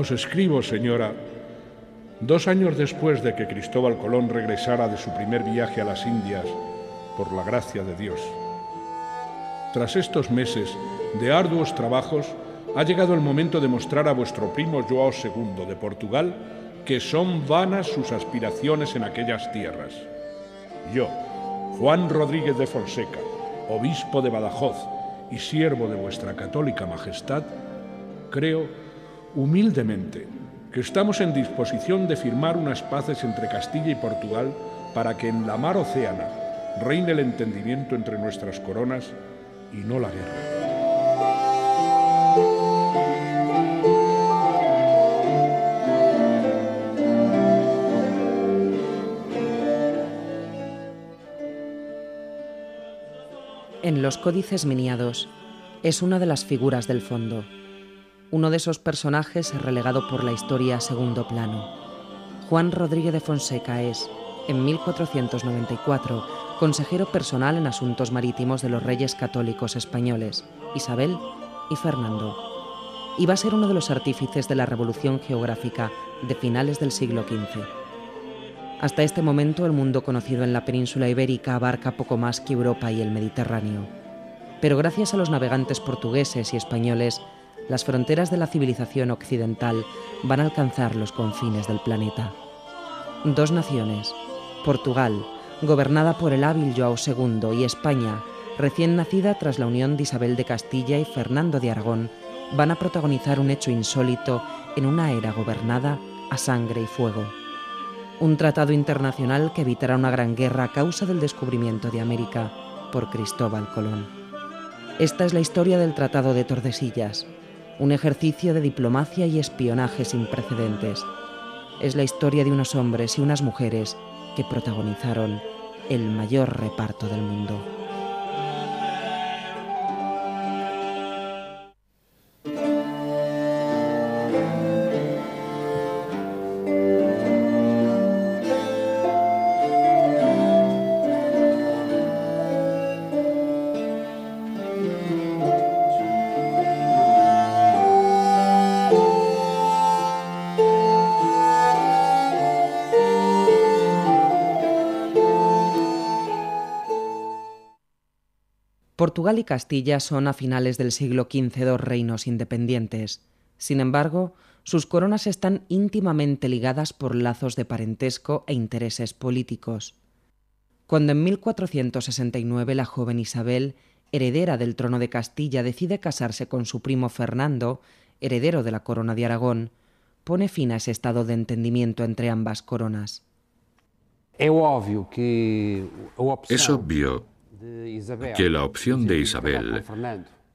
Os escribo, señora, 2 años después de que Cristóbal Colón regresara de su primer viaje a las Indias, por la gracia de Dios. Tras estos meses de arduos trabajos, ha llegado el momento de mostrar a vuestro primo João II de Portugal que son vanas sus aspiraciones en aquellas tierras. Yo, Juan Rodríguez de Fonseca, obispo de Badajoz y siervo de vuestra católica majestad, creo humildemente que estamos en disposición de firmar unas paces entre Castilla y Portugal para que en la mar océana reine el entendimiento entre nuestras coronas y no la guerra. En los códices miniados es una de las figuras del fondo, uno de esos personajes relegado por la historia a segundo plano. Juan Rodríguez de Fonseca es, en 1494, consejero personal en asuntos marítimos de los reyes católicos españoles, Isabel y Fernando. Y va a ser uno de los artífices de la revolución geográfica de finales del siglo XV. Hasta este momento, el mundo conocido en la península ibérica abarca poco más que Europa y el Mediterráneo. Pero gracias a los navegantes portugueses y españoles, las fronteras de la civilización occidental van a alcanzar los confines del planeta. 2 naciones, Portugal, gobernada por el hábil João II, y España, recién nacida tras la unión de Isabel de Castilla y Fernando de Aragón, van a protagonizar un hecho insólito en una era gobernada a sangre y fuego. Un tratado internacional que evitará una gran guerra a causa del descubrimiento de América por Cristóbal Colón. Esta es la historia del Tratado de Tordesillas, un ejercicio de diplomacia y espionaje sin precedentes. Es la historia de unos hombres y unas mujeres que protagonizaron el mayor reparto del mundo. Portugal y Castilla son a finales del siglo XV 2 reinos independientes. Sin embargo, sus coronas están íntimamente ligadas por lazos de parentesco e intereses políticos. Cuando en 1469 la joven Isabel, heredera del trono de Castilla, decide casarse con su primo Fernando, heredero de la corona de Aragón, pone fin a ese estado de entendimiento entre ambas coronas. Es obvio que la opción de Isabel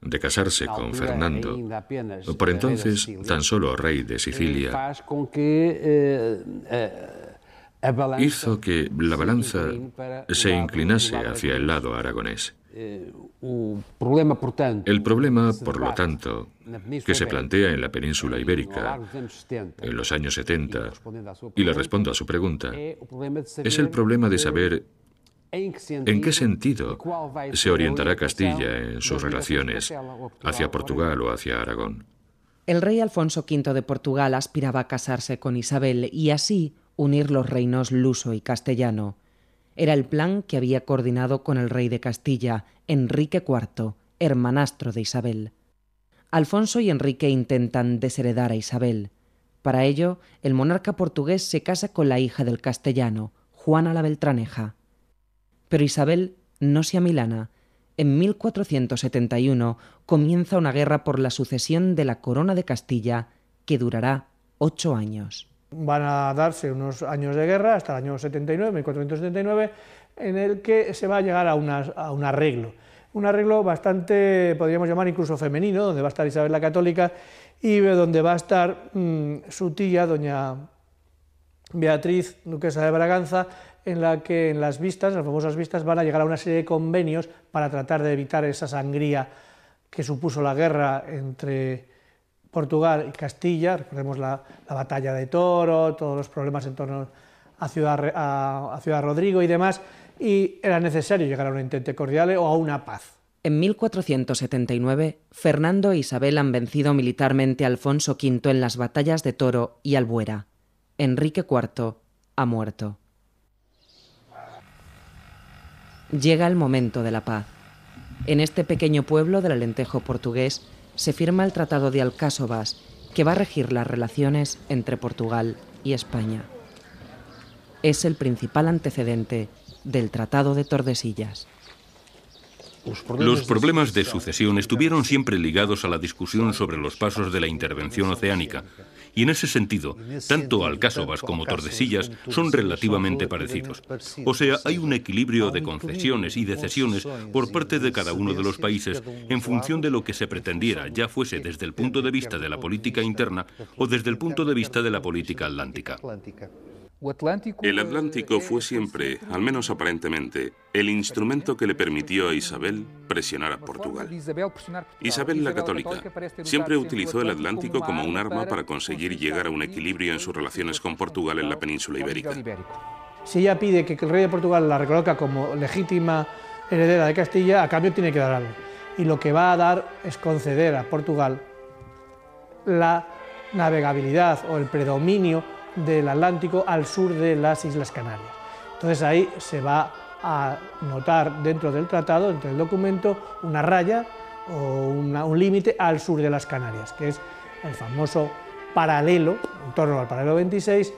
de casarse con Fernando, por entonces tan solo rey de Sicilia, hizo que la balanza se inclinase hacia el lado aragonés. El problema, por lo tanto, que se plantea en la península ibérica en los años 70, y le respondo a su pregunta, es el problema de saber ¿en qué sentido se orientará Castilla en sus relaciones hacia Portugal o hacia Aragón? El rey Alfonso V de Portugal aspiraba a casarse con Isabel y así unir los reinos luso y castellano. Era el plan que había coordinado con el rey de Castilla, Enrique IV, hermanastro de Isabel. Alfonso y Enrique intentan desheredar a Isabel. Para ello, el monarca portugués se casa con la hija del castellano, Juana la Beltraneja. Pero Isabel no se amilana. En 1471 comienza una guerra por la sucesión de la corona de Castilla que durará 8 años. Van a darse unos años de guerra hasta el año 79, 1479, en el que se va a llegar a un arreglo. Un arreglo bastante, podríamos llamar incluso femenino, donde va a estar Isabel la Católica y donde va a estar su tía, doña Beatriz, duquesa de Braganza, en la que en las vistas, las famosas vistas, van a llegar a una serie de convenios para tratar de evitar esa sangría que supuso la guerra entre Portugal y Castilla. Recordemos la batalla de Toro, todos los problemas en torno a Ciudad Rodrigo y demás, y era necesario llegar a un entente cordial o a una paz. En 1479, Fernando e Isabel han vencido militarmente a Alfonso V en las batallas de Toro y Albuera. Enrique IV ha muerto. Llega el momento de la paz. En este pequeño pueblo del Alentejo portugués se firma el Tratado de Alcáçovas, que va a regir las relaciones entre Portugal y España. Es el principal antecedente del Tratado de Tordesillas. Los problemas de sucesión estuvieron siempre ligados a la discusión sobre los pasos de la intervención oceánica, y en ese sentido, tanto Alcáçovas como Tordesillas son relativamente parecidos. O sea, hay un equilibrio de concesiones y de cesiones por parte de cada uno de los países en función de lo que se pretendiera, ya fuese desde el punto de vista de la política interna o desde el punto de vista de la política atlántica. El Atlántico fue siempre, al menos aparentemente, el instrumento que le permitió a Isabel presionar a Portugal. Isabel la Católica siempre utilizó el Atlántico como un arma para conseguir llegar a un equilibrio en sus relaciones con Portugal en la península ibérica. Si ella pide que el rey de Portugal la reconozca como legítima heredera de Castilla, a cambio tiene que dar algo. Y lo que va a dar es conceder a Portugal la navegabilidad o el predominio del Atlántico al sur de las Islas Canarias. Entonces ahí se va a notar dentro del tratado, dentro del documento, una raya o un límite al sur de las Canarias, que es el famoso paralelo, en torno al paralelo 26,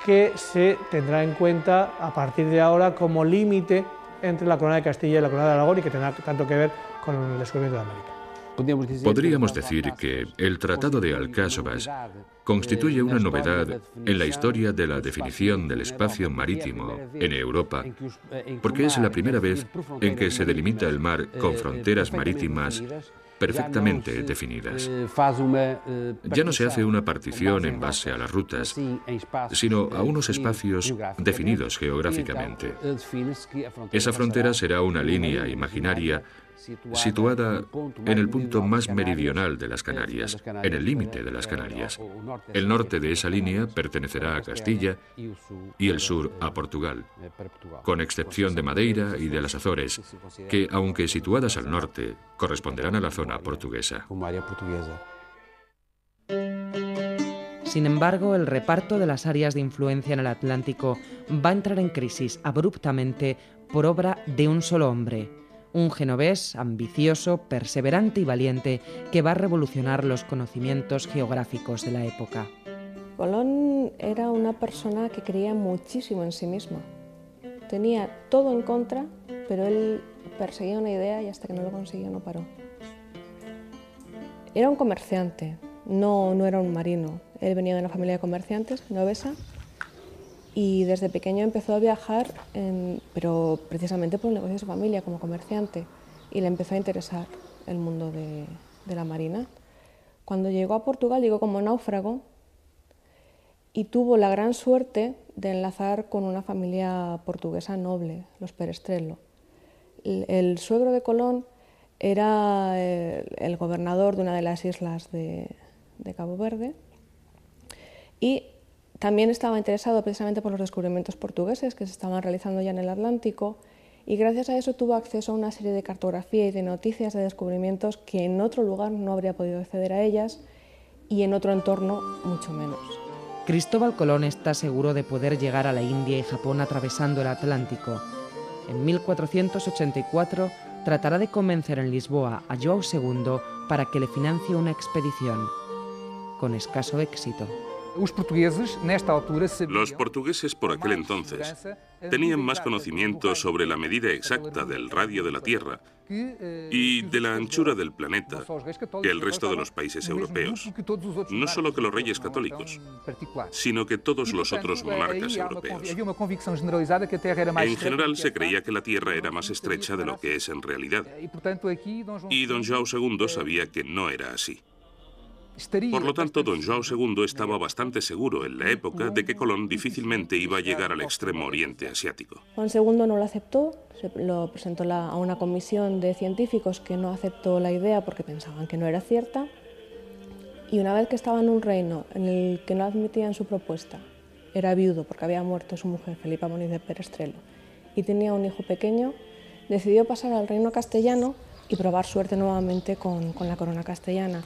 que se tendrá en cuenta a partir de ahora como límite entre la corona de Castilla y la corona de Aragón y que tendrá tanto que ver con el descubrimiento de América. Podríamos decir que el Tratado de Alcáçovas constituye una novedad en la historia de la definición del espacio marítimo en Europa, porque es la primera vez en que se delimita el mar con fronteras marítimas perfectamente definidas. Ya no se hace una partición en base a las rutas, sino a unos espacios definidos geográficamente. Esa frontera será una línea imaginaria situada en el punto más meridional de las Canarias, en el límite de las Canarias. El norte de esa línea pertenecerá a Castilla y el sur a Portugal, con excepción de Madeira y de las Azores, que, aunque situadas al norte, corresponderán a la zona portuguesa. Sin embargo, el reparto de las áreas de influencia en el Atlántico va a entrar en crisis abruptamente por obra de un solo hombre, un genovés ambicioso, perseverante y valiente que va a revolucionar los conocimientos geográficos de la época. Colón era una persona que creía muchísimo en sí misma. Tenía todo en contra, pero él perseguía una idea y hasta que no lo consiguió no paró. Era un comerciante, no era un marino. Él venía de una familia de comerciantes genovesa y desde pequeño empezó a viajar, pero precisamente por el negocio de su familia como comerciante, y le empezó a interesar el mundo de la marina. Cuando llegó a Portugal llegó como náufrago y tuvo la gran suerte de enlazar con una familia portuguesa noble, los Perestrello. El suegro de Colón era el gobernador de una de las islas de Cabo Verde y también estaba interesado precisamente por los descubrimientos portugueses que se estaban realizando ya en el Atlántico, y gracias a eso tuvo acceso a una serie de cartografía y de noticias de descubrimientos que en otro lugar no habría podido acceder a ellas y en otro entorno mucho menos. Cristóbal Colón está seguro de poder llegar a la India y Japón atravesando el Atlántico. En 1484 tratará de convencer en Lisboa a João II para que le financie una expedición, con escaso éxito. Los portugueses por aquel entonces tenían más conocimiento sobre la medida exacta del radio de la Tierra y de la anchura del planeta que el resto de los países europeos. No solo que los reyes católicos, sino que todos los otros monarcas europeos. En general se creía que la Tierra era más estrecha de lo que es en realidad. Y don João II sabía que no era así. Por lo tanto, don João II estaba bastante seguro en la época de que Colón difícilmente iba a llegar al extremo oriente asiático. Juan II no lo aceptó, lo presentó a una comisión de científicos que no aceptó la idea porque pensaban que no era cierta, y una vez que estaba en un reino en el que no admitían su propuesta, era viudo porque había muerto su mujer, Felipa Moniz de Perestrello, y tenía un hijo pequeño, decidió pasar al reino castellano y probar suerte nuevamente con la corona castellana.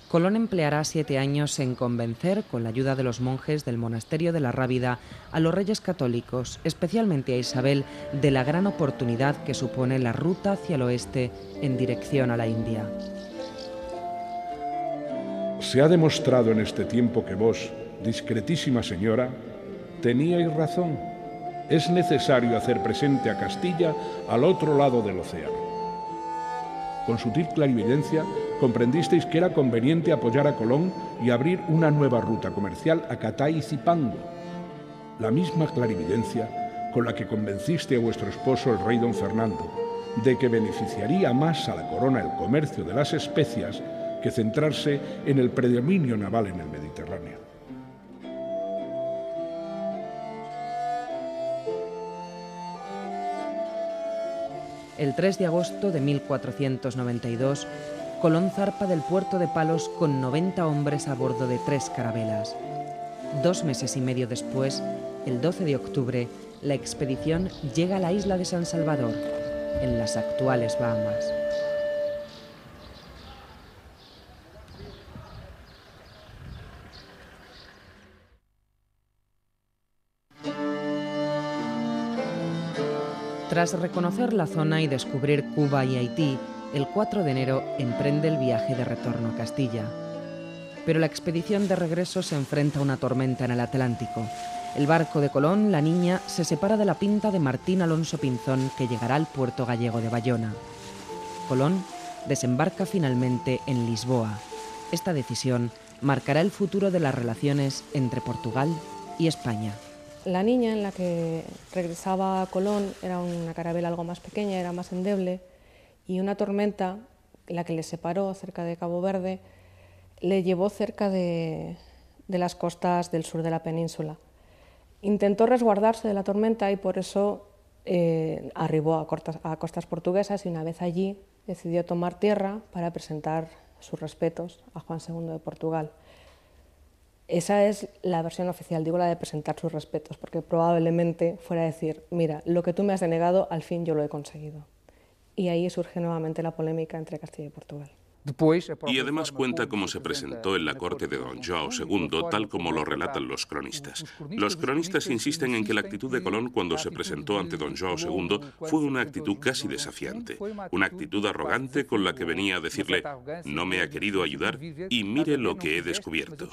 Colón empleará 7 años en convencer, con la ayuda de los monjes del monasterio de la Rábida, a los reyes católicos, especialmente a Isabel, de la gran oportunidad que supone la ruta hacia el oeste en dirección a la India. Se ha demostrado en este tiempo que vos, discretísima señora, teníais razón. Es necesario hacer presente a Castilla al otro lado del océano. Con sutil clarividencia comprendisteis que era conveniente apoyar a Colón y abrir una nueva ruta comercial a Catay y Zipango. La misma clarividencia con la que convenciste a vuestro esposo, el rey don Fernando, de que beneficiaría más a la corona el comercio de las especias que centrarse en el predominio naval en el Mediterráneo. El 3 de agosto de 1492, Colón zarpa del puerto de Palos con 90 hombres a bordo de 3 carabelas. 2 meses y medio después, el 12 de octubre, la expedición llega a la isla de San Salvador, en las actuales Bahamas. Tras reconocer la zona y descubrir Cuba y Haití, el 4 de enero emprende el viaje de retorno a Castilla. Pero la expedición de regreso se enfrenta a una tormenta en el Atlántico. El barco de Colón, la Niña, se separa de la pinta de Martín Alonso Pinzón, que llegará al puerto gallego de Bayona. Colón desembarca finalmente en Lisboa. Esta decisión marcará el futuro de las relaciones entre Portugal y España. La Niña, en la que regresaba Colón, era una carabela algo más pequeña, era más endeble, y una tormenta, la que le separó cerca de Cabo Verde, le llevó cerca de las costas del sur de la península. Intentó resguardarse de la tormenta y por eso arribó a costas portuguesas, y una vez allí decidió tomar tierra para presentar sus respetos a Juan II de Portugal. Esa es la versión oficial, digo la de presentar sus respetos, porque probablemente fuera a decir, mira, lo que tú me has denegado, al fin yo lo he conseguido. Y ahí surge nuevamente la polémica entre Castilla y Portugal. Y además cuenta cómo se presentó en la corte de don João II, tal como lo relatan los cronistas. Los cronistas insisten en que la actitud de Colón cuando se presentó ante don João II fue una actitud casi desafiante, una actitud arrogante con la que venía a decirle, no me ha querido ayudar y mire lo que he descubierto.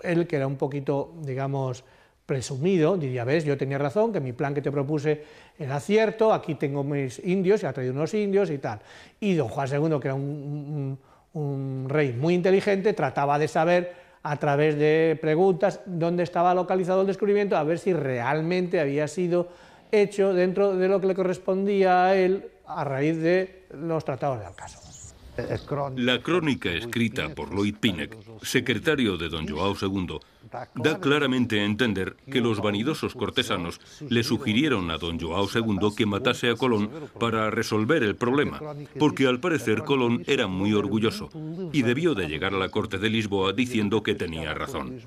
Él, que era un poquito, digamos, presumido, diría, ves, yo tenía razón, que mi plan que te propuse era cierto, aquí tengo mis indios, y ha traído unos indios y tal. Y don Juan II, que era un rey muy inteligente, trataba de saber, a través de preguntas, dónde estaba localizado el descubrimiento, a ver si realmente había sido hecho dentro de lo que le correspondía a él a raíz de los tratados de Alcázar. La crónica escrita por Lloyd Pinnock, secretario de don João II, da claramente a entender que los vanidosos cortesanos le sugirieron a don João II que matase a Colón para resolver el problema, porque al parecer Colón era muy orgulloso y debió de llegar a la corte de Lisboa diciendo que tenía razón.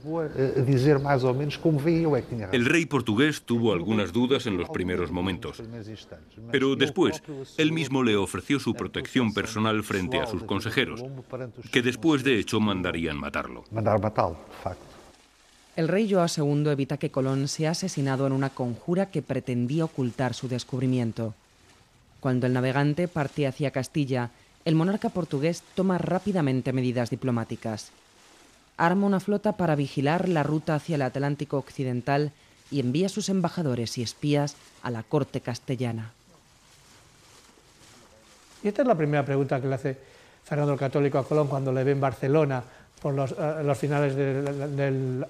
El rey portugués tuvo algunas dudas en los primeros momentos, pero después él mismo le ofreció su protección personal frente a sus consejeros, que después de hecho mandarían matarlo. El rey João II evita que Colón sea asesinado en una conjura que pretendía ocultar su descubrimiento. Cuando el navegante parte hacia Castilla, el monarca portugués toma rápidamente medidas diplomáticas. Arma una flota para vigilar la ruta hacia el Atlántico occidental y envía sus embajadores y espías a la corte castellana. Y esta es la primera pregunta que le hace Fernando el Católico a Colón cuando le ve en Barcelona por los finales del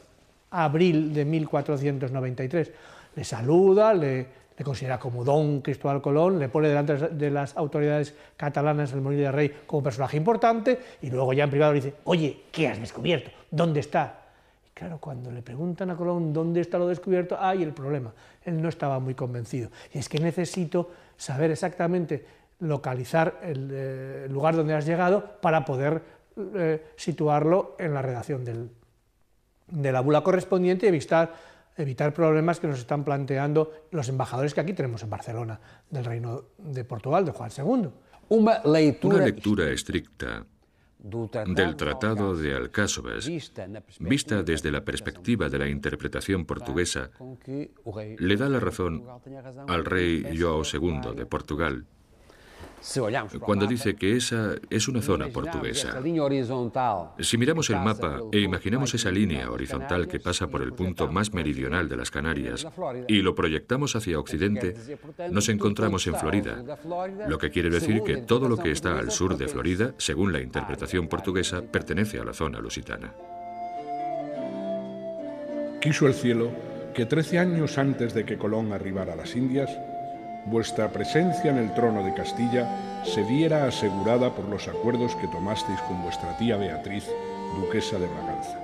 abril de 1493. Le saluda, le considera como don Cristóbal Colón, le pone delante de las autoridades catalanas el Molí de Rey como personaje importante, y luego ya en privado le dice, oye, ¿qué has descubierto? ¿Dónde está? Y claro, cuando le preguntan a Colón dónde está lo descubierto, hay el problema. Él no estaba muy convencido. Y es que necesito saber exactamente localizar el lugar donde has llegado para poder situarlo en la redacción de la bula correspondiente y evitar problemas que nos están planteando los embajadores que aquí tenemos en Barcelona, del Reino de Portugal, de Juan II. Una lectura estricta del Tratado de Alcáçovas, vista desde la perspectiva de la interpretación portuguesa, le da la razón al rey João II de Portugal cuando dice que esa es una zona portuguesa. Si miramos el mapa e imaginamos esa línea horizontal que pasa por el punto más meridional de las Canarias y lo proyectamos hacia occidente, nos encontramos en Florida, lo que quiere decir que todo lo que está al sur de Florida, según la interpretación portuguesa, pertenece a la zona lusitana. Quiso el cielo que 13 años antes de que Colón arribara a las Indias, vuestra presencia en el trono de Castilla se viera asegurada por los acuerdos que tomasteis con vuestra tía Beatriz, duquesa de Braganza.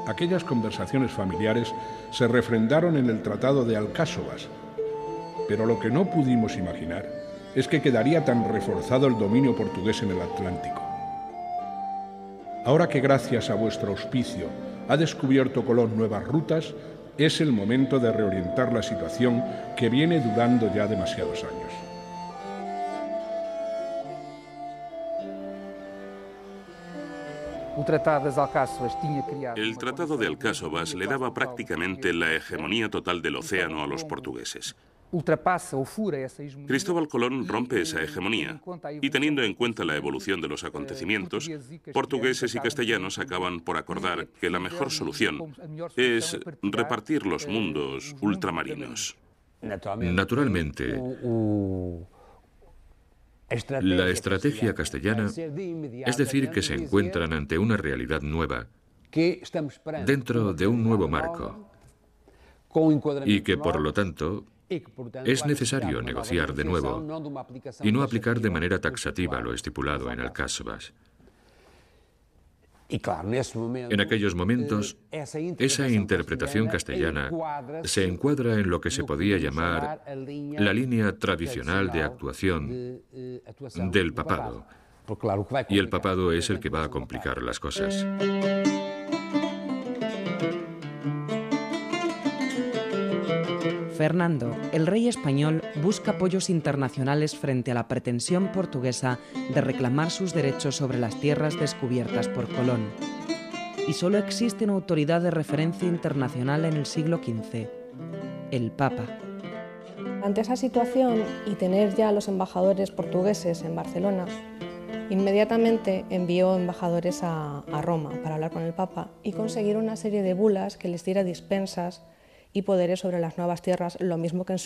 Aquellas conversaciones familiares se refrendaron en el Tratado de Alcáçovas, pero lo que no pudimos imaginar es que quedaría tan reforzado el dominio portugués en el Atlántico. Ahora que gracias a vuestro auspicio ha descubierto Colón nuevas rutas, es el momento de reorientar la situación que viene durando ya demasiados años. El Tratado de Alcáçovas le daba prácticamente la hegemonía total del océano a los portugueses. Cristóbal Colón rompe esa hegemonía y, teniendo en cuenta la evolución de los acontecimientos, portugueses y castellanos acaban por acordar que la mejor solución es repartir los mundos ultramarinos. Naturalmente, la estrategia castellana es decir que se encuentran ante una realidad nueva, dentro de un nuevo marco, y que, por lo tanto, es necesario negociar de nuevo y no aplicar de manera taxativa lo estipulado en Alcáçovas. En aquellos momentos, esa interpretación castellana se encuadra en lo que se podía llamar la línea tradicional de actuación del papado, y el papado es el que va a complicar las cosas. Fernando, el rey español, busca apoyos internacionales frente a la pretensión portuguesa de reclamar sus derechos sobre las tierras descubiertas por Colón. Y solo existe una autoridad de referencia internacional en el siglo XV, el Papa. Ante esa situación y tener ya a los embajadores portugueses en Barcelona, inmediatamente envió embajadores a Roma para hablar con el Papa y conseguir una serie de bulas que les diera dispensas y poderes sobre las nuevas tierras, lo mismo que en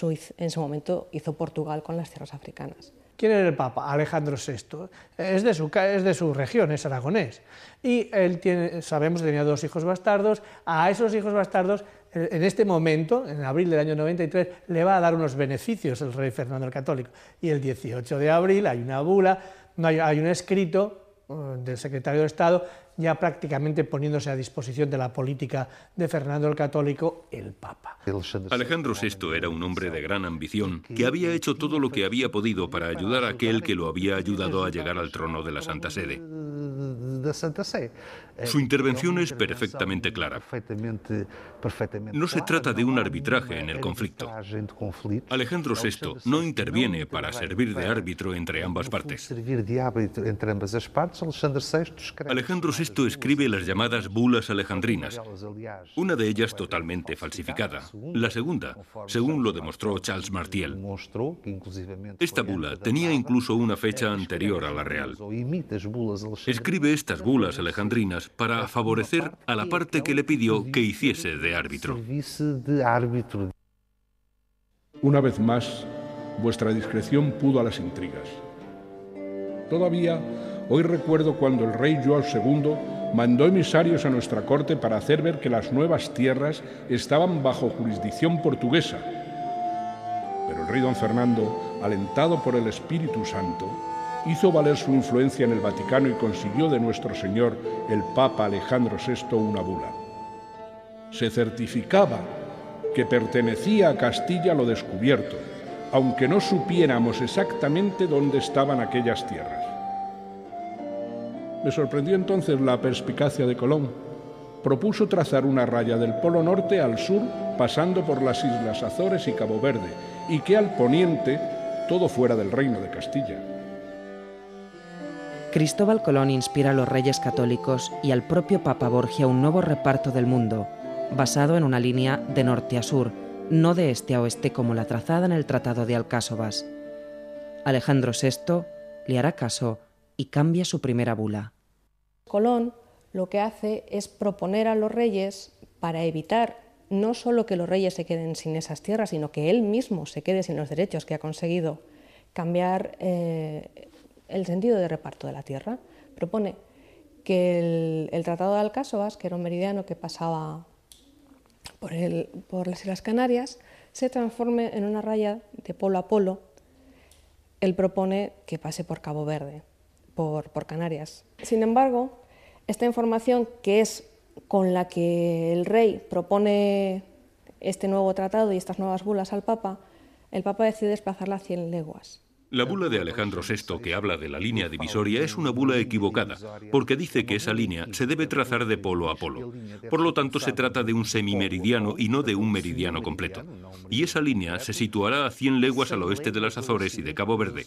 su momento hizo Portugal con las tierras africanas. ¿Quién era el Papa? Alejandro VI. Es de su región, es aragonés. Y él sabemos que tenía 2 hijos bastardos. A esos hijos bastardos, en este momento, en abril del año 93, le va a dar unos beneficios el rey Fernando el Católico. Y el 18 de abril hay una bula, hay un escrito del secretario de Estado, ya prácticamente poniéndose a disposición de la política de Fernando el Católico, el Papa. Alejandro VI era un hombre de gran ambición que había hecho todo lo que había podido para ayudar a aquel que lo había ayudado a llegar al trono de la Santa Sede. Su intervención es perfectamente clara. No se trata de un arbitraje en el conflicto. Alejandro VI no interviene para servir de árbitro entre ambas partes. Alejandro VI escribe las llamadas bulas alejandrinas, una de ellas totalmente falsificada, la segunda, según lo demostró Charles Martial. Esta bula tenía incluso una fecha anterior a la real. Escribe estas bulas alejandrinas para favorecer a la parte que le pidió que hiciese de árbitro. Una vez más, vuestra discreción pudo a las intrigas. Todavía hoy recuerdo cuando el rey João II mandó emisarios a nuestra corte para hacer ver que las nuevas tierras estaban bajo jurisdicción portuguesa. Pero el rey don Fernando, alentado por el Espíritu Santo, hizo valer su influencia en el Vaticano y consiguió de nuestro Señor, el Papa Alejandro VI, una bula. Se certificaba que pertenecía a Castilla lo descubierto, aunque no supiéramos exactamente dónde estaban aquellas tierras. Me sorprendió entonces la perspicacia de Colón. Propuso trazar una raya del Polo Norte al sur, pasando por las Islas Azores y Cabo Verde, y que al poniente todo fuera del Reino de Castilla. Cristóbal Colón inspira a los reyes católicos y al propio Papa Borgia un nuevo reparto del mundo, basado en una línea de norte a sur, no de este a oeste como la trazada en el Tratado de Alcásovas. Alejandro VI le hará caso y cambia su primera bula. Colón lo que hace es proponer a los reyes, para evitar no solo que los reyes se queden sin esas tierras, sino que él mismo se quede sin los derechos que ha conseguido, cambiar el sentido de reparto de la tierra. Propone que el Tratado de Alcásovas, que era un meridiano que pasaba por las Islas Canarias, se transforme en una raya de polo a polo. Él propone que pase por Cabo Verde, por Canarias. Sin embargo, esta información, que es con la que el rey propone este nuevo tratado y estas nuevas bulas al Papa, el Papa decide desplazarla a 100 leguas. La bula de Alejandro VI, que habla de la línea divisoria, es una bula equivocada, porque dice que esa línea se debe trazar de polo a polo. Por lo tanto, se trata de un semimeridiano y no de un meridiano completo. Y esa línea se situará a 100 leguas al oeste de las Azores y de Cabo Verde.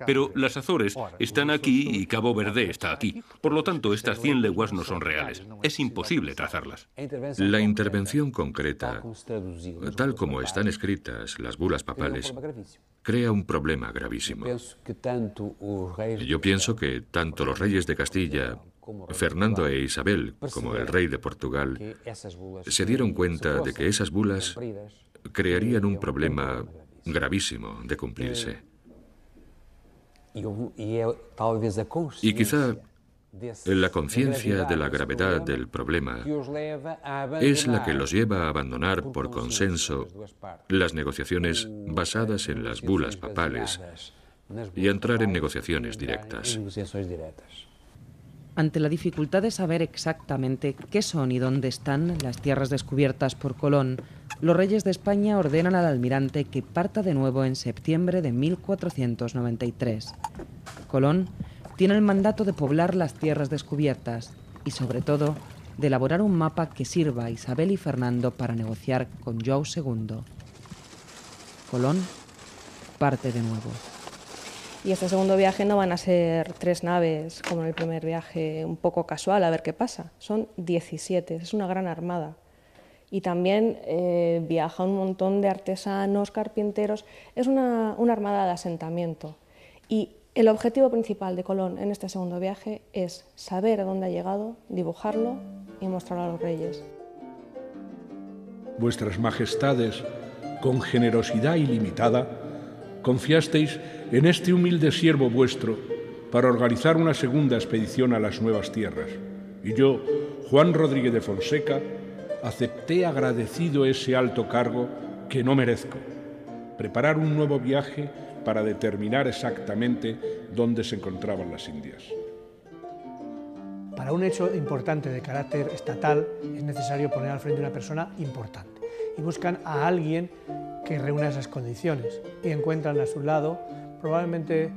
Pero las Azores están aquí y Cabo Verde está aquí. Por lo tanto, estas 100 leguas no son reales. Es imposible trazarlas. La intervención concreta, tal como están escritas las bulas papales, crea un problema gravísimo. Yo pienso que tanto los reyes de Castilla, Fernando e Isabel, como el rey de Portugal, se dieron cuenta de que esas bulas crearían un problema gravísimo de cumplirse. Y quizá la conciencia de la gravedad del problema es la que los lleva a abandonar por consenso las negociaciones basadas en las bulas papales y a entrar en negociaciones directas. Ante la dificultad de saber exactamente qué son y dónde están las tierras descubiertas por Colón, los reyes de España ordenan al almirante que parta de nuevo en septiembre de 1493. Colón tiene el mandato de poblar las tierras descubiertas y, sobre todo, de elaborar un mapa que sirva a Isabel y Fernando para negociar con João II. Colón parte de nuevo. Y este segundo viaje no van a ser 3 naves, como en el primer viaje, un poco casual, a ver qué pasa. Son 17, es una gran armada. Y también viaja un montón de artesanos, carpinteros. Es una armada de asentamiento. Y el objetivo principal de Colón en este segundo viaje es saber a dónde ha llegado, dibujarlo y mostrarlo a los reyes. Vuestras majestades, con generosidad ilimitada, confiasteis en este humilde siervo vuestro para organizar una segunda expedición a las nuevas tierras. Y yo, Juan Rodríguez de Fonseca, acepté agradecido ese alto cargo que no merezco. Preparar un nuevo viaje para determinar exactamente dónde se encontraban las Indias. Para un hecho importante de carácter estatal es necesario poner al frente una persona importante y buscan a alguien que reúna esas condiciones y encuentran a su lado, probablemente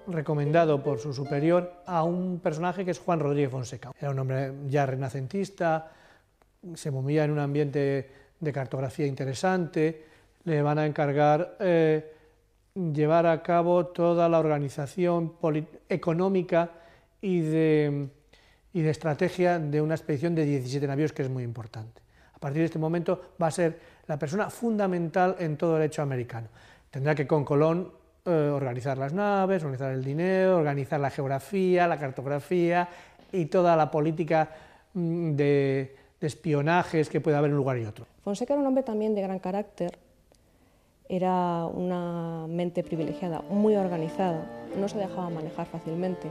recomendado por su superior, a un personaje que es Juan Rodríguez Fonseca. Era un hombre ya renacentista, se movía en un ambiente de cartografía interesante, le van a encargar llevar a cabo toda la organización económica y de estrategia de una expedición de 17 navíos, que es muy importante. A partir de este momento va a ser la persona fundamental en todo el hecho americano. Tendrá que con Colón organizar las naves, organizar el dinero, organizar la geografía, la cartografía y toda la política de espionajes que puede haber en un lugar y otro. Fonseca era un hombre también de gran carácter. Era una mente privilegiada, muy organizada, no se dejaba manejar fácilmente.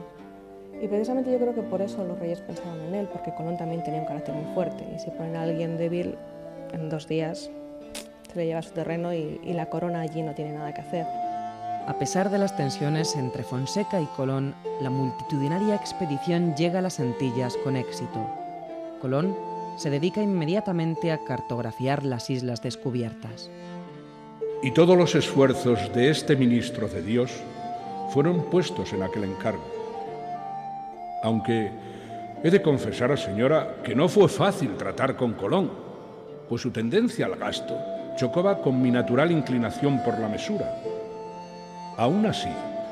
Y precisamente yo creo que por eso los reyes pensaron en él, porque Colón también tenía un carácter muy fuerte. Y si ponen a alguien débil, en 2 días se le lleva a su terreno y la corona allí no tiene nada que hacer. A pesar de las tensiones entre Fonseca y Colón, la multitudinaria expedición llega a las Antillas con éxito. Colón se dedica inmediatamente a cartografiar las islas descubiertas. Y todos los esfuerzos de este ministro de Dios fueron puestos en aquel encargo. Aunque he de confesar, señora, que no fue fácil tratar con Colón, pues su tendencia al gasto chocaba con mi natural inclinación por la mesura. Aún así,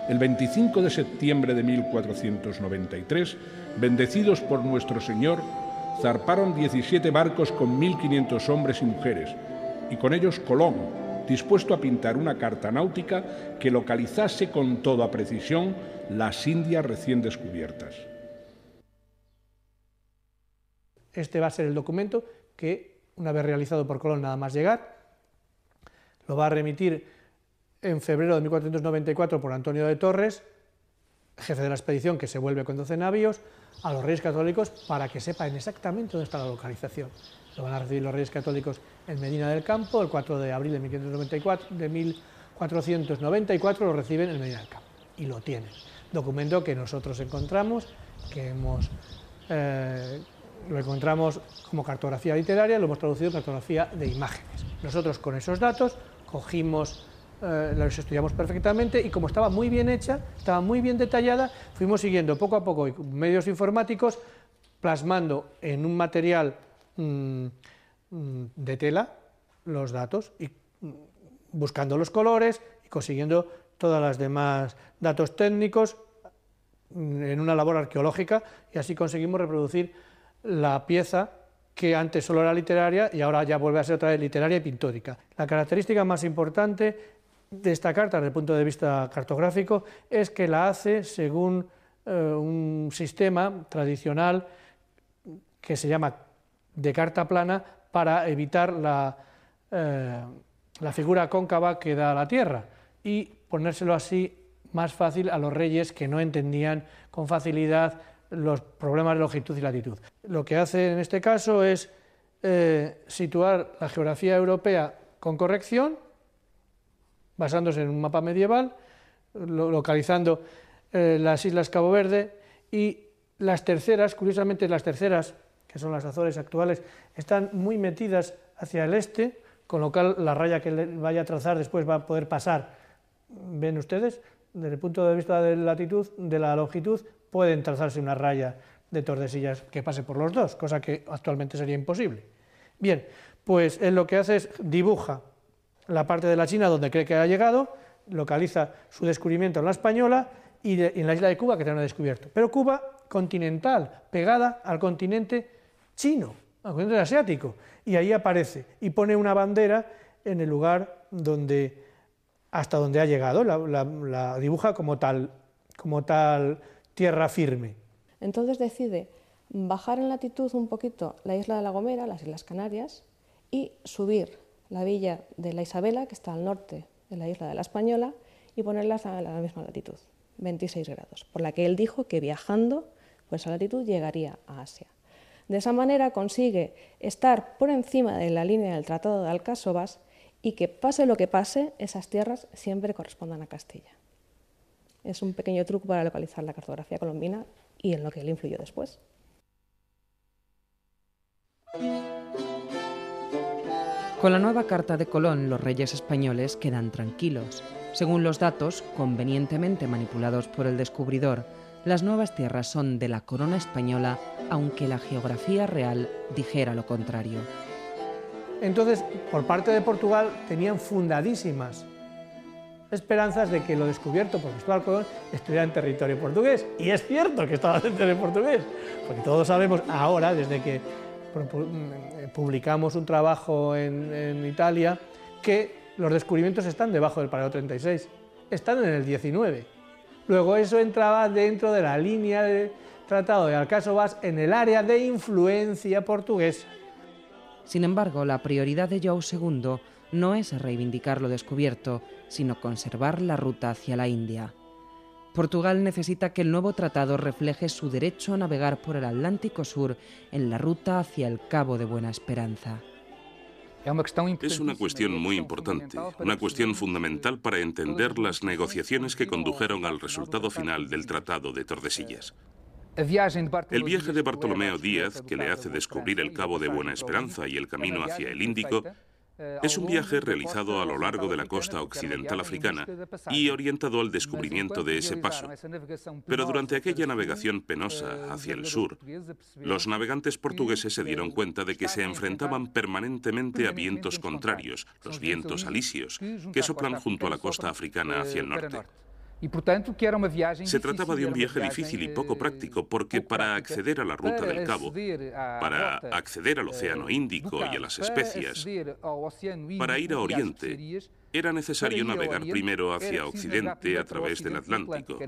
el 25 de septiembre de 1493, bendecidos por nuestro Señor, zarparon 17 barcos con 1.500 hombres y mujeres, y con ellos Colón, dispuesto a pintar una carta náutica que localizase con toda precisión las Indias recién descubiertas. Este va a ser el documento que, una vez realizado por Colón nada más llegar, lo va a remitir en febrero de 1494 por Antonio de Torres, jefe de la expedición que se vuelve con 12 navíos, a los Reyes Católicos para que sepan exactamente dónde está la localización. Lo van a recibir los Reyes Católicos en Medina del Campo, el 4 de abril de 1494 lo reciben en Medina del Campo, y lo tienen. Documento que nosotros encontramos, que lo encontramos como cartografía literaria, lo hemos traducido en cartografía de imágenes. Nosotros con esos datos cogimos, los estudiamos perfectamente, y como estaba muy bien hecha, estaba muy bien detallada, fuimos siguiendo poco a poco medios informáticos, plasmando en un material de tela los datos y buscando los colores y consiguiendo todas las demás datos técnicos en una labor arqueológica, y así conseguimos reproducir la pieza que antes solo era literaria y ahora ya vuelve a ser otra vez literaria y pictórica. La característica más importante de esta carta, desde el punto de vista cartográfico, es que la hace según un sistema tradicional que se llama de carta plana, para evitar la figura cóncava que da la Tierra y ponérselo así más fácil a los reyes que no entendían con facilidad los problemas de longitud y latitud. Lo que hace en este caso es situar la geografía europea con corrección, basándose en un mapa medieval, localizando las islas Cabo Verde, y las terceras, curiosamente las terceras, que son las Azores actuales, están muy metidas hacia el este, con lo cual la raya que vaya a trazar después va a poder pasar. ¿Ven ustedes? Desde el punto de vista de la longitud, pueden trazarse una raya de Tordesillas que pase por los dos, cosa que actualmente sería imposible. Bien, pues él lo que hace es dibuja la parte de la China donde cree que ha llegado, localiza su descubrimiento en la Española y en la isla de Cuba, que también ha descubierto. Pero Cuba continental, pegada al continente chino, al continente asiático, y ahí aparece y pone una bandera en el lugar hasta donde ha llegado, la dibuja como tal tierra firme. Entonces decide bajar en latitud un poquito la isla de La Gomera, las Islas Canarias, y subir la villa de la Isabela, que está al norte de la isla de la Española, y ponerlas a la misma latitud, 26 grados, por la que él dijo que viajando por esa latitud llegaría a Asia. De esa manera consigue estar por encima de la línea del Tratado de Alcásobas y que pase lo que pase, esas tierras siempre correspondan a Castilla. Es un pequeño truco para localizar la cartografía colombina y en lo que él influyó después. Con la nueva carta de Colón, los reyes españoles quedan tranquilos. Según los datos, convenientemente manipulados por el descubridor, las nuevas tierras son de la corona española, aunque la geografía real dijera lo contrario. Entonces, por parte de Portugal, tenían fundadísimas esperanzas de que lo descubierto por Cristóbal Colón estuviera en territorio portugués. Y es cierto que estaba en territorio portugués, porque todos sabemos ahora, desde que publicamos un trabajo en Italia, que los descubrimientos están debajo del paralelo 36, están en el 19. Luego eso entraba dentro de la línea del Tratado de Alcásobas en el área de influencia portuguesa. Sin embargo, la prioridad de João II no es reivindicar lo descubierto, sino conservar la ruta hacia la India. Portugal necesita que el nuevo tratado refleje su derecho a navegar por el Atlántico Sur en la ruta hacia el Cabo de Buena Esperanza. Es una cuestión muy importante, una cuestión fundamental para entender las negociaciones que condujeron al resultado final del Tratado de Tordesillas. El viaje de Bartolomeo Díaz, que le hace descubrir el Cabo de Buena Esperanza y el camino hacia el Índico, es un viaje realizado a lo largo de la costa occidental africana y orientado al descubrimiento de ese paso. Pero durante aquella navegación penosa hacia el sur, los navegantes portugueses se dieron cuenta de que se enfrentaban permanentemente a vientos contrarios, los vientos alisios, que soplan junto a la costa africana hacia el norte. Se trataba de un viaje difícil y poco práctico, porque para acceder a la ruta del Cabo, para acceder al Océano Índico y a las especias, para ir a Oriente, era necesario navegar primero hacia Occidente a través del Atlántico,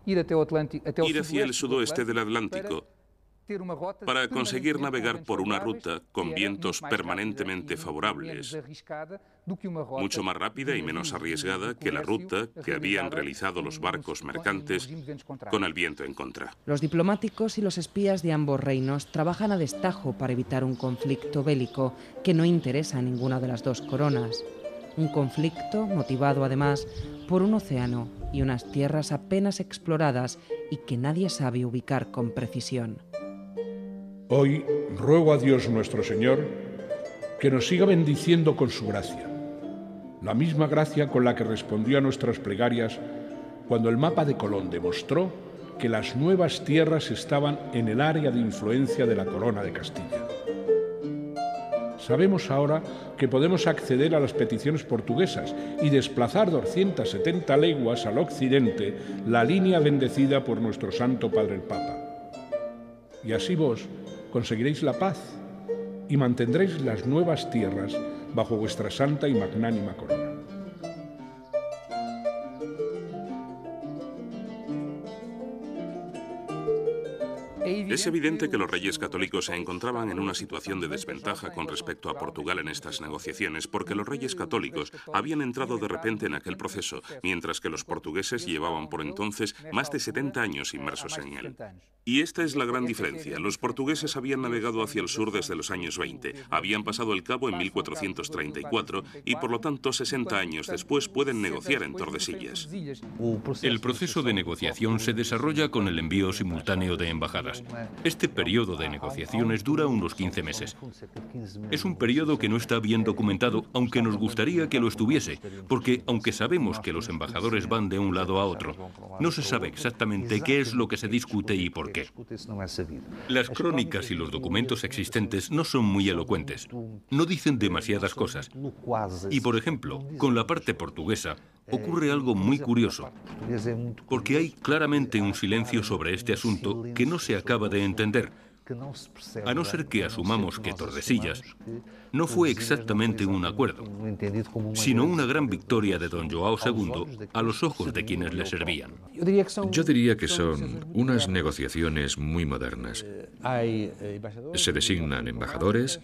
ir hacia el sudoeste del Atlántico, para conseguir navegar por una ruta con vientos permanentemente favorables, mucho más rápida y menos arriesgada que la ruta que habían realizado los barcos mercantes con el viento en contra. Los diplomáticos y los espías de ambos reinos trabajan a destajo para evitar un conflicto bélico que no interesa a ninguna de las dos coronas. Un conflicto motivado además por un océano y unas tierras apenas exploradas y que nadie sabe ubicar con precisión. Hoy ruego a Dios nuestro Señor que nos siga bendiciendo con su gracia, la misma gracia con la que respondió a nuestras plegarias cuando el mapa de Colón demostró que las nuevas tierras estaban en el área de influencia de la corona de Castilla. Sabemos ahora que podemos acceder a las peticiones portuguesas y desplazar 270 leguas al occidente la línea bendecida por nuestro Santo Padre el Papa. Y así vos conseguiréis la paz y mantendréis las nuevas tierras bajo vuestra santa y magnánima corona. Es evidente que los reyes católicos se encontraban en una situación de desventaja con respecto a Portugal en estas negociaciones, porque los reyes católicos habían entrado de repente en aquel proceso, mientras que los portugueses llevaban por entonces más de 70 años inmersos en él. Y esta es la gran diferencia. Los portugueses habían navegado hacia el sur desde los años 20, habían pasado el Cabo en 1434 y por lo tanto 60 años después pueden negociar en Tordesillas. El proceso de negociación se desarrolla con el envío simultáneo de embajadas. Este periodo de negociaciones dura unos 15 meses. Es un periodo que no está bien documentado, aunque nos gustaría que lo estuviese, porque aunque sabemos que los embajadores van de un lado a otro, no se sabe exactamente qué es lo que se discute y por qué. Las crónicas y los documentos existentes no son muy elocuentes, no dicen demasiadas cosas. Y por ejemplo, con la parte portuguesa ocurre algo muy curioso, porque hay claramente un silencio sobre este asunto que no se acaba de entender, a no ser que asumamos que Tordesillas no fue exactamente un acuerdo, sino una gran victoria de don João II a los ojos de quienes le servían. Yo diría que son unas negociaciones muy modernas. Se designan embajadores,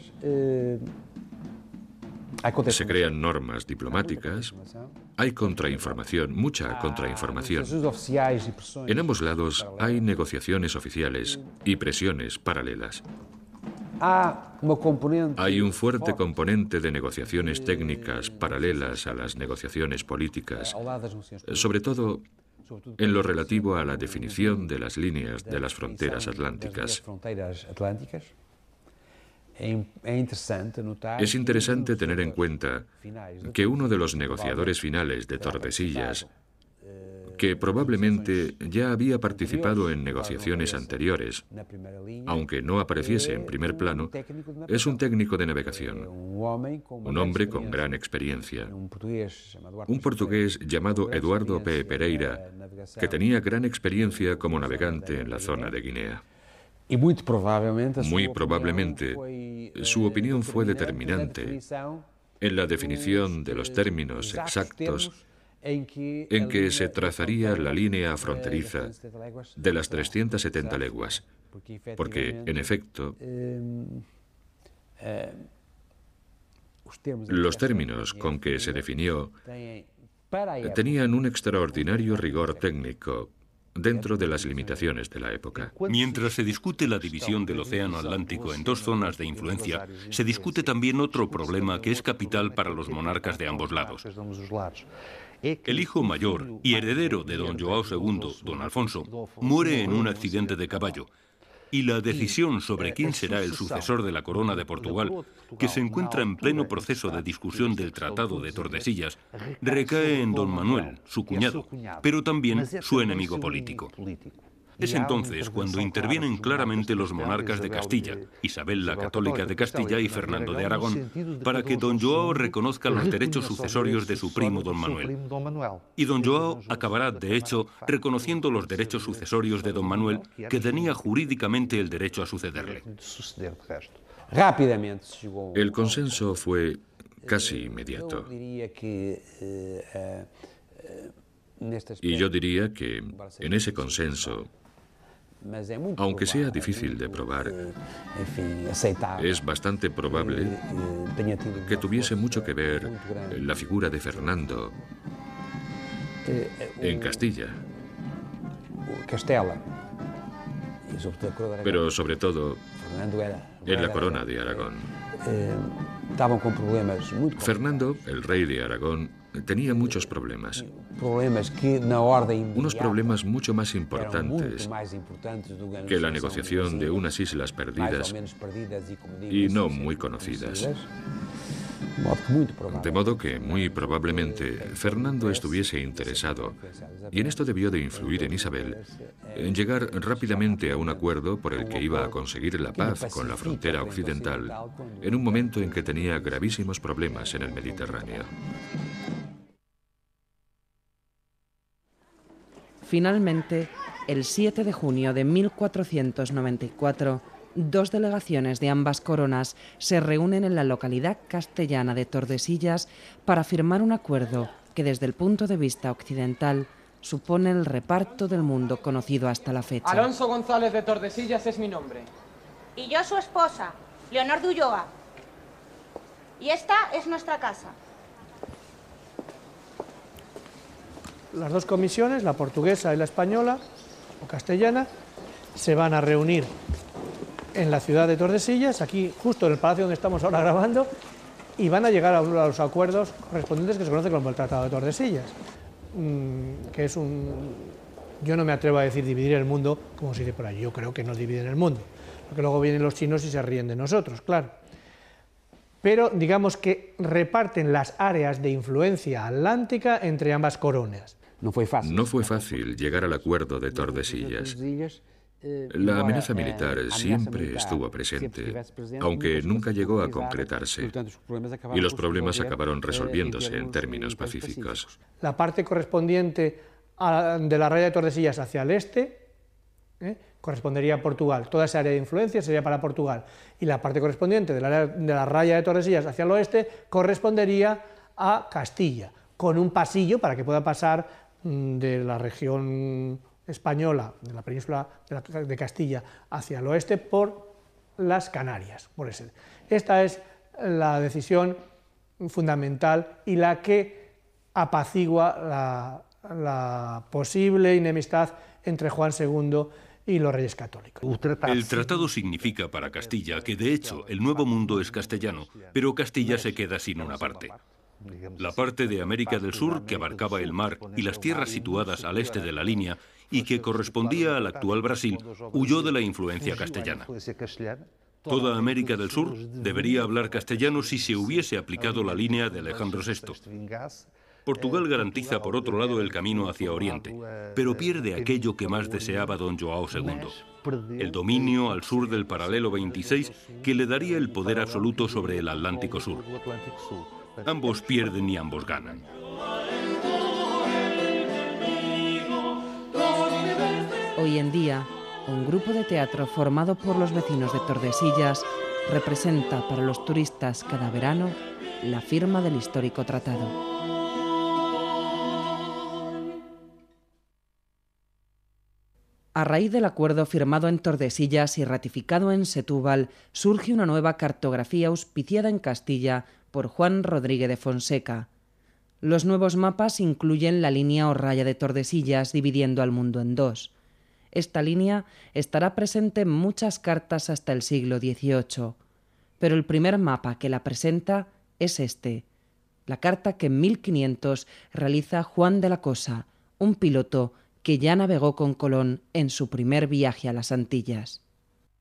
se crean normas diplomáticas, hay contrainformación, mucha contrainformación. En ambos lados hay negociaciones oficiales y presiones paralelas. Hay un fuerte componente de negociaciones técnicas paralelas a las negociaciones políticas, sobre todo en lo relativo a la definición de las líneas de las fronteras atlánticas. Es interesante tener en cuenta que uno de los negociadores finales de Tordesillas, que probablemente ya había participado en negociaciones anteriores, aunque no apareciese en primer plano, es un técnico de navegación, un hombre con gran experiencia, un portugués llamado Eduardo P. Pereira, que tenía gran experiencia como navegante en la zona de Guinea. Muy probablemente, su opinión fue determinante en la definición de los términos exactos en que se trazaría la línea fronteriza de las 370 leguas, porque, en efecto, los términos con que se definió tenían un extraordinario rigor técnico dentro de las limitaciones de la época. Mientras se discute la división del Océano Atlántico en dos zonas de influencia, se discute también otro problema que es capital para los monarcas de ambos lados. El hijo mayor y heredero de don João II, don Alfonso, muere en un accidente de caballo, y la decisión sobre quién será el sucesor de la corona de Portugal, que se encuentra en pleno proceso de discusión del Tratado de Tordesillas, recae en don Manuel, su cuñado, pero también su enemigo político. Es entonces cuando intervienen claramente los monarcas de Castilla, Isabel la Católica de Castilla y Fernando de Aragón, para que don Joao reconozca los derechos sucesorios de su primo don Manuel. Y don Joao acabará, de hecho, reconociendo los derechos sucesorios de don Manuel, que tenía jurídicamente el derecho a sucederle. El consenso fue casi inmediato. Y yo diría que en ese consenso, aunque sea difícil de probar, es bastante probable que tuviese mucho que ver la figura de Fernando en Castilla. Pero sobre todo en la corona de Aragón. Fernando, el rey de Aragón, tenía muchos problemas. Unos problemas mucho más importantes que la negociación de unas islas perdidas y no muy conocidas. De modo que, muy probablemente, Fernando estuviese interesado, y en esto debió de influir en Isabel, en llegar rápidamente a un acuerdo por el que iba a conseguir la paz con la frontera occidental, en un momento en que tenía gravísimos problemas en el Mediterráneo. Finalmente, el 7 de junio de 1494, dos delegaciones de ambas coronas se reúnen en la localidad castellana de Tordesillas para firmar un acuerdo que desde el punto de vista occidental supone el reparto del mundo conocido hasta la fecha. Alonso González de Tordesillas es mi nombre. Y yo su esposa, Leonor de Ulloa. Y esta es nuestra casa. Las dos comisiones, la portuguesa y la española, o castellana, se van a reunir en la ciudad de Tordesillas, aquí justo en el palacio donde estamos ahora grabando, y van a llegar a los acuerdos correspondientes que se conocen como el Tratado de Tordesillas, que es yo no me atrevo a decir dividir el mundo, como se dice por ahí, yo creo que no dividen el mundo, porque luego vienen los chinos y se ríen de nosotros, claro. Pero digamos que reparten las áreas de influencia atlántica entre ambas coronas. No fue fácil llegar al acuerdo de Tordesillas. La amenaza militar siempre estuvo presente, aunque nunca llegó a concretarse, y los problemas acabaron resolviéndose en términos pacíficos. La parte correspondiente de la raya de Tordesillas hacia el este correspondería a Portugal, toda esa área de influencia sería para Portugal, y la parte correspondiente de la raya de Tordesillas hacia el oeste correspondería a Castilla, con un pasillo para que pueda pasar de la región española, de la península de Castilla hacia el oeste por las Canarias. Esta es la decisión fundamental y la que apacigua la posible enemistad entre Juan II y los reyes católicos. El tratado significa para Castilla que, de hecho, el Nuevo Mundo es castellano, pero Castilla se queda sin una parte. La parte de América del Sur, que abarcaba el mar y las tierras situadas al este de la línea y que correspondía al actual Brasil, huyó de la influencia castellana. Toda América del Sur debería hablar castellano si se hubiese aplicado la línea de Alejandro VI. Portugal garantiza, por otro lado, el camino hacia Oriente, pero pierde aquello que más deseaba don Joao II, el dominio al sur del paralelo 26, que le daría el poder absoluto sobre el Atlántico Sur. Ambos pierden y ambos ganan. Hoy en día, un grupo de teatro formado por los vecinos de Tordesillas representa para los turistas cada verano la firma del histórico tratado. A raíz del acuerdo firmado en Tordesillas y ratificado en Setúbal, surge una nueva cartografía auspiciada en Castilla por Juan Rodríguez de Fonseca. Los nuevos mapas incluyen la línea o raya de Tordesillas dividiendo al mundo en dos. Esta línea estará presente en muchas cartas hasta el siglo XVIII, pero el primer mapa que la presenta es este, la carta que en 1500 realiza Juan de la Cosa, un piloto que ya navegó con Colón en su primer viaje a las Antillas.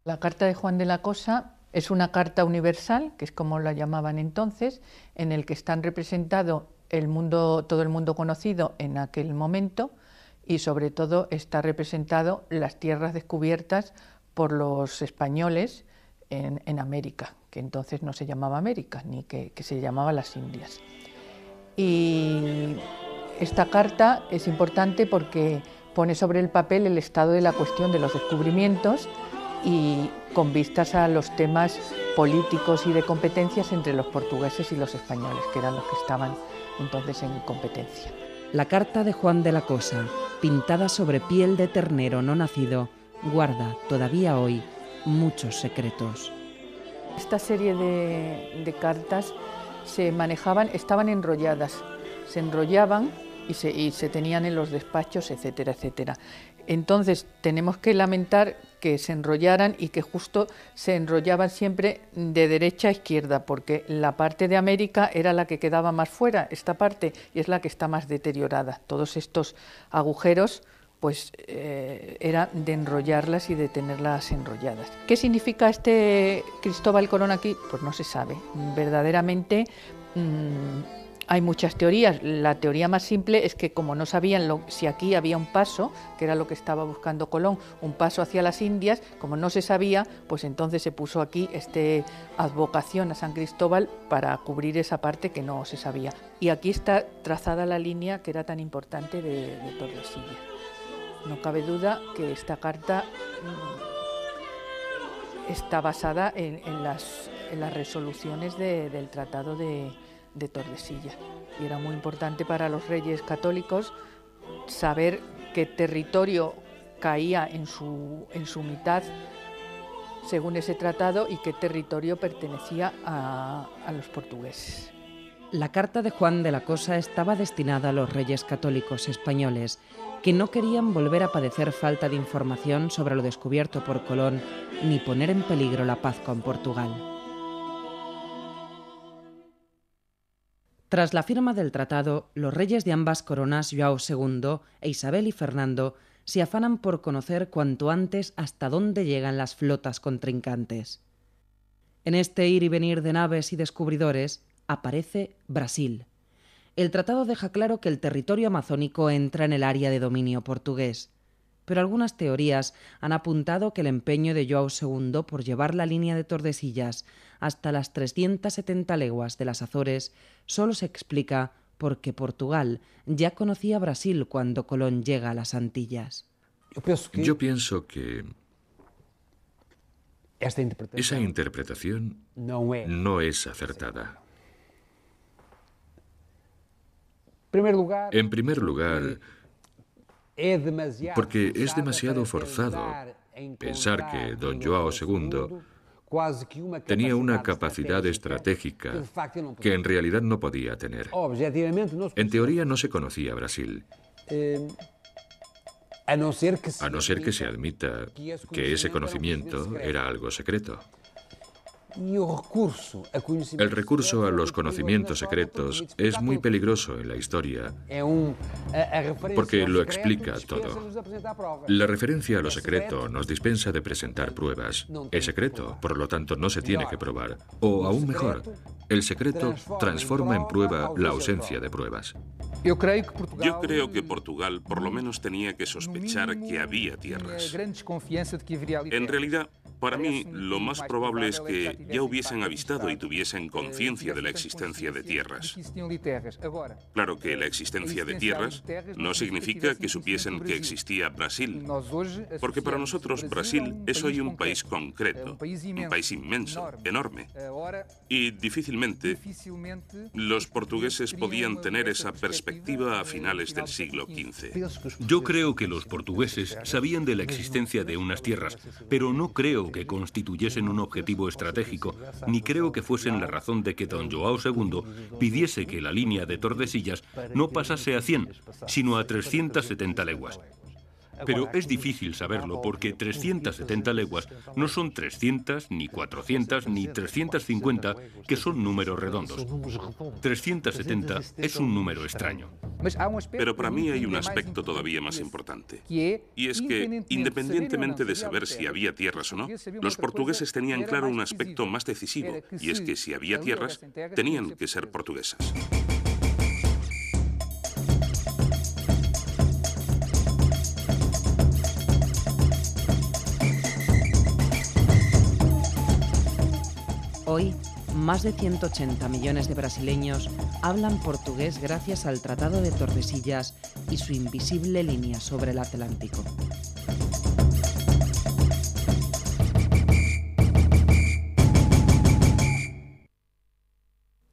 La carta de Juan de la Cosa es una carta universal, que es como la llamaban entonces, en el que están representados todo el mundo conocido en aquel momento, y sobre todo está representado las tierras descubiertas por los españoles en América, que entonces no se llamaba América, ni que se llamaba las Indias. Y esta carta es importante porque pone sobre el papel el estado de la cuestión de los descubrimientos y con vistas a los temas políticos y de competencias entre los portugueses y los españoles, que eran los que estaban entonces en competencia. La carta de Juan de la Cosa, pintada sobre piel de ternero no nacido, guarda todavía hoy muchos secretos. Esta serie de cartas se manejaban, estaban enrolladas, se enrollaban y se tenían en los despachos, etcétera, etcétera. Entonces tenemos que lamentar que se enrollaran y que justo se enrollaban siempre de derecha a izquierda, porque la parte de América era la que quedaba más fuera, esta parte, y es la que está más deteriorada. Todos estos agujeros pues era de enrollarlas y de tenerlas enrolladas. ¿Qué significa este Cristóbal Colón aquí? Pues no se sabe. Verdaderamente hay muchas teorías. La teoría más simple es que como no sabían si aquí había un paso, que era lo que estaba buscando Colón, un paso hacia las Indias, como no se sabía, pues entonces se puso aquí advocación a San Cristóbal para cubrir esa parte que no se sabía. Y aquí está trazada la línea que era tan importante de Tordesillas. No cabe duda que esta carta está basada en las resoluciones del Tratado de Tordesillas. Y era muy importante para los reyes católicos saber qué territorio caía en su mitad según ese tratado y qué territorio pertenecía a los portugueses. La carta de Juan de la Cosa estaba destinada a los reyes católicos españoles, que no querían volver a padecer falta de información sobre lo descubierto por Colón ni poner en peligro la paz con Portugal. Tras la firma del tratado, los reyes de ambas coronas, João II e Isabel y Fernando, se afanan por conocer cuanto antes hasta dónde llegan las flotas contrincantes. En este ir y venir de naves y descubridores aparece Brasil. El tratado deja claro que el territorio amazónico entra en el área de dominio portugués, pero algunas teorías han apuntado que el empeño de João II por llevar la línea de Tordesillas hasta las 370 leguas de las Azores solo se explica porque Portugal ya conocía Brasil cuando Colón llega a las Antillas. Yo pienso que esa interpretación no es acertada. En primer lugar, porque es demasiado forzado pensar que don João II tenía una capacidad estratégica que en realidad no podía tener. En teoría no se conocía Brasil, a no ser que se admita que ese conocimiento era algo secreto. El recurso a los conocimientos secretos es muy peligroso en la historia porque lo explica todo. La referencia a lo secreto nos dispensa de presentar pruebas. Es secreto, por lo tanto no se tiene que probar. O aún mejor, el secreto transforma en prueba la ausencia de pruebas. Yo creo que Portugal por lo menos tenía que sospechar que había tierras. En realidad, para mí, lo más probable es que ya hubiesen avistado y tuviesen conciencia de la existencia de tierras. Claro que la existencia de tierras no significa que supiesen que existía Brasil, porque para nosotros Brasil es hoy un país concreto, un país inmenso, enorme, y difícilmente los portugueses podían tener esa perspectiva a finales del siglo XV. Yo creo que los portugueses sabían de la existencia de unas tierras, pero no creo que constituyesen un objetivo estratégico, ni creo que fuesen la razón de que don João II pidiese que la línea de Tordesillas no pasase a 100, sino a 370 leguas. Pero es difícil saberlo porque 370 leguas no son 300, ni 400, ni 350, que son números redondos. 370 es un número extraño. Pero para mí hay un aspecto todavía más importante. Y es que, independientemente de saber si había tierras o no, los portugueses tenían claro un aspecto más decisivo, y es que si había tierras, tenían que ser portuguesas. Hoy, más de 180 millones de brasileños hablan portugués gracias al Tratado de Tordesillas y su invisible línea sobre el Atlántico.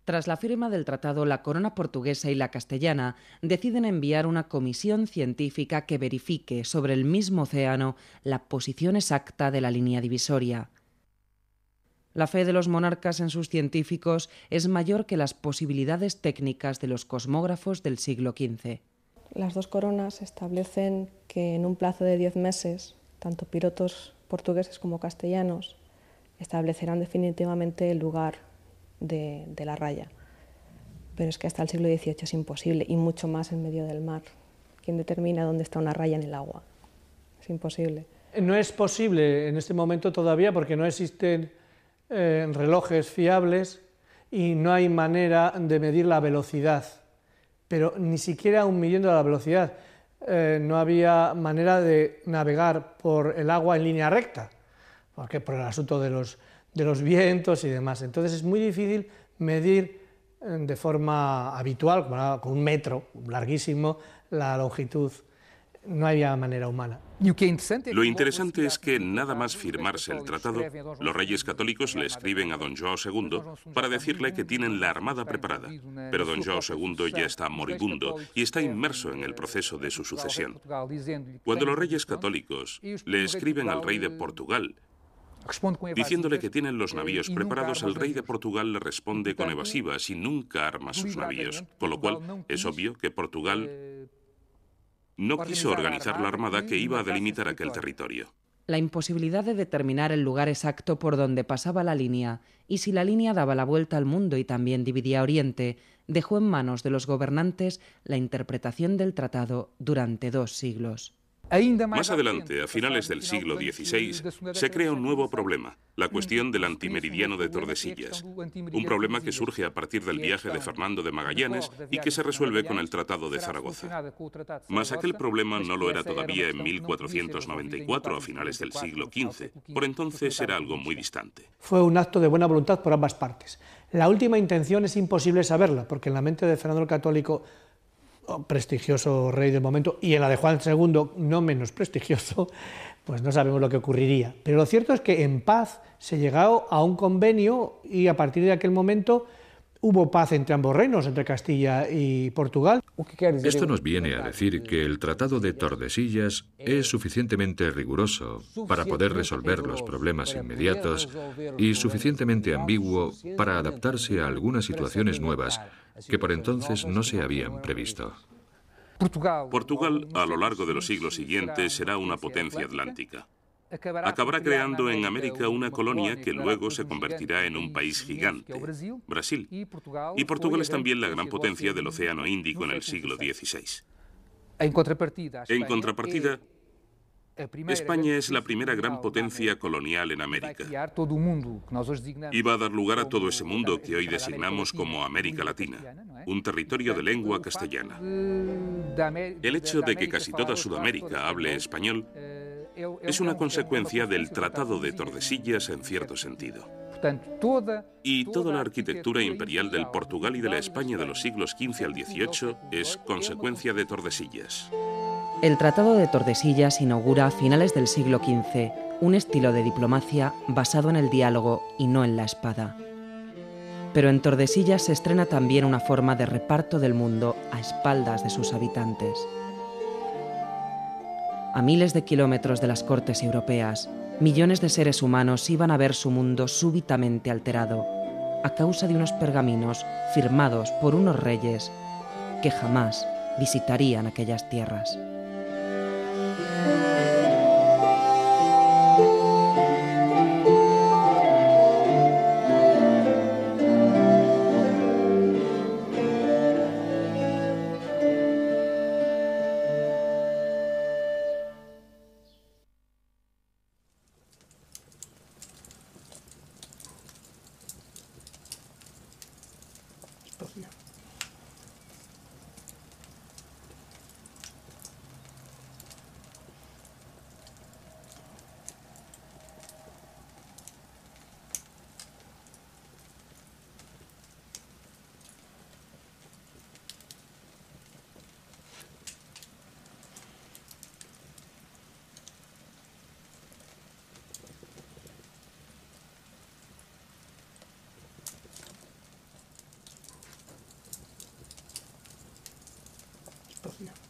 Tras la firma del tratado, la corona portuguesa y la castellana deciden enviar una comisión científica que verifique sobre el mismo océano la posición exacta de la línea divisoria. La fe de los monarcas en sus científicos es mayor que las posibilidades técnicas de los cosmógrafos del siglo XV. Las dos coronas establecen que en un plazo de 10 meses, tanto pilotos portugueses como castellanos establecerán definitivamente el lugar de la raya. Pero es que hasta el siglo XVIII es imposible, y mucho más en medio del mar. ¿Quién determina dónde está una raya en el agua? Es imposible. No es posible en este momento todavía porque no existen relojes fiables y no hay manera de medir la velocidad, pero ni siquiera aún midiendo la velocidad no había manera de navegar por el agua en línea recta, porque por el asunto de los vientos y demás. Entonces es muy difícil medir de forma habitual, con un metro larguísimo, la longitud. No había manera humana. Lo interesante es que nada más firmarse el tratado, los reyes católicos le escriben a don João II para decirle que tienen la armada preparada, pero don João II ya está moribundo y está inmerso en el proceso de su sucesión. Cuando los reyes católicos le escriben al rey de Portugal, diciéndole que tienen los navíos preparados, el rey de Portugal le responde con evasivas y nunca arma sus navíos, con lo cual es obvio que Portugal no quiso organizar la armada que iba a delimitar aquel territorio. La imposibilidad de determinar el lugar exacto por donde pasaba la línea y si la línea daba la vuelta al mundo y también dividía Oriente, dejó en manos de los gobernantes la interpretación del tratado durante 2 siglos. Más adelante, a finales del siglo XVI, se crea un nuevo problema, la cuestión del antimeridiano de Tordesillas, un problema que surge a partir del viaje de Fernando de Magallanes y que se resuelve con el Tratado de Zaragoza. Mas aquel problema no lo era todavía en 1494, a finales del siglo XV. Por entonces era algo muy distante. Fue un acto de buena voluntad por ambas partes. La última intención es imposible saberla, porque en la mente de Fernando el Católico, prestigioso rey del momento, y en la de Juan II, no menos prestigioso, pues no sabemos lo que ocurriría. Pero lo cierto es que en paz se llegó a un convenio y a partir de aquel momento hubo paz entre ambos reinos, entre Castilla y Portugal. Esto nos viene a decir que el Tratado de Tordesillas es suficientemente riguroso para poder resolver los problemas inmediatos y suficientemente ambiguo para adaptarse a algunas situaciones nuevas que por entonces no se habían previsto. Portugal, a lo largo de los siglos siguientes, será una potencia atlántica. Acabará creando en América una colonia que luego se convertirá en un país gigante, Brasil. Y Portugal es también la gran potencia del Océano Índico en el siglo XVI. En contrapartida, España es la primera gran potencia colonial en América. Iba a dar lugar a todo ese mundo que hoy designamos como América Latina, un territorio de lengua castellana. El hecho de que casi toda Sudamérica hable español es una consecuencia del Tratado de Tordesillas en cierto sentido. Y toda la arquitectura imperial del Portugal y de la España de los siglos XV al XVIII es consecuencia de Tordesillas. El Tratado de Tordesillas inaugura a finales del siglo XV un estilo de diplomacia basado en el diálogo y no en la espada. Pero en Tordesillas se estrena también una forma de reparto del mundo a espaldas de sus habitantes. A miles de kilómetros de las cortes europeas, millones de seres humanos iban a ver su mundo súbitamente alterado a causa de unos pergaminos firmados por unos reyes que jamás visitarían aquellas tierras. cocina.